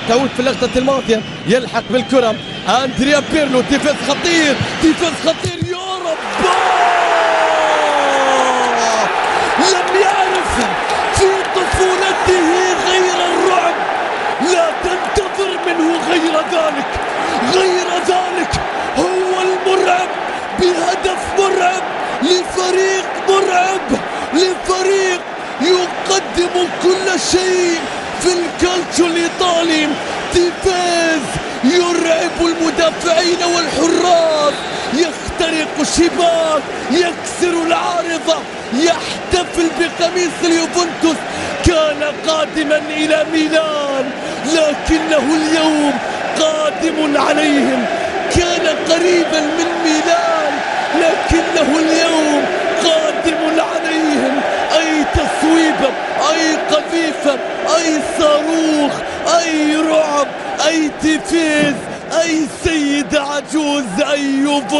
تعود في اللقطة الماضية، يلحق بالكرة أندريا بيرلو. تيفيز خطير، تيفيز خطير، يا رب لم يعرف في طفولته غير الرعب. لا تنتظر منه غير ذلك، غير ذلك. هو المرعب بهدف مرعب لفريق مرعب، لفريق يقدم كل شيء في الكالتشو الإيطالي. تيفيز يرعب المدافعين والحراس، يخترق الشباك، يكسر العارضة، يحتفل بقميص اليوفنتوس. كان قادما إلى ميلان لكنه اليوم قادم عليهم. كان قريبا من ميلان لكنه اليوم قادم عليهم. أي تصويبة، أي قذيفة، أي صاروخ، أي رعب، أي تيفيز، أي سيد عجوز، أي يوفنتوس.